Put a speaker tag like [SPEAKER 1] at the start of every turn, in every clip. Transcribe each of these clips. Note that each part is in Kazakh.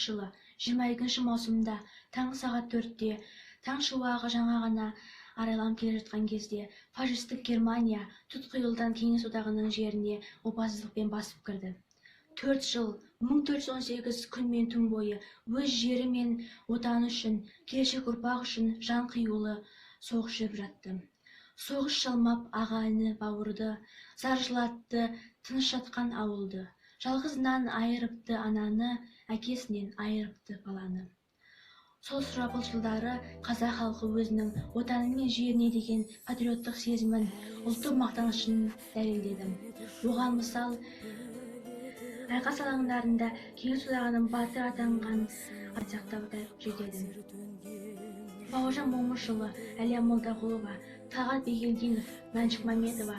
[SPEAKER 1] жылы 22 маусымда таңғы сағат 4-те таң шуағы жаңа ғана арайланып келе жатқан кезде фашистік Германия тұтқиылдан Кеңес одағының жеріне опасыздықпен басып кірді. 4 жыл 1418 күн мен түн бойы өз жері мен отаны үшін, келешек ұрпақ үшін жан қиюлы соғыс жүріп жатты. Соғыс жалмап ағайыны бауырды, зар жылатты тыныш жатқан ауылды. Жалғызынан айырыпты ананы, әкесінен айырыпты баланы. Сол сұрапыл жылдары қазақ халқы өзінің отаны мен жеріне деген патриоттық сезімін, ұлттық мақтанышын дәлелдеді. Оған мысал, айқас алаңдарында Кеңес одағының батыры атанған атақтауды жетеді. Бауыржан Момышұлы, Әлия Молдағұлова, Талғат Бегелдинов, Мәншік Мәметова,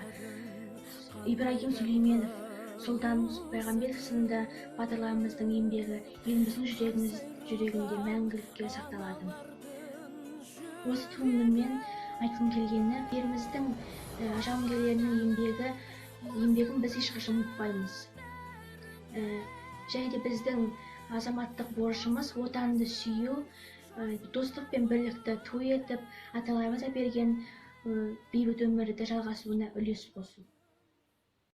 [SPEAKER 1] Ибрагим Сүлейменов, Сұлтан Байғамбетов сынды батырларымыздың еңбегі еліміздің жүрегінде мәңгілікке сақталады. Осы туындымен айтқым келгені, еліміздің жауынгерлерінің еңбегін біз ешқашан ұмытпаймыз. Және де біздің азаматтық борышымыз отанды сүю, достық пен бірлікті ту етіп, аталарымыз берген бейбіт өмірді жалғасуына үлес қосу.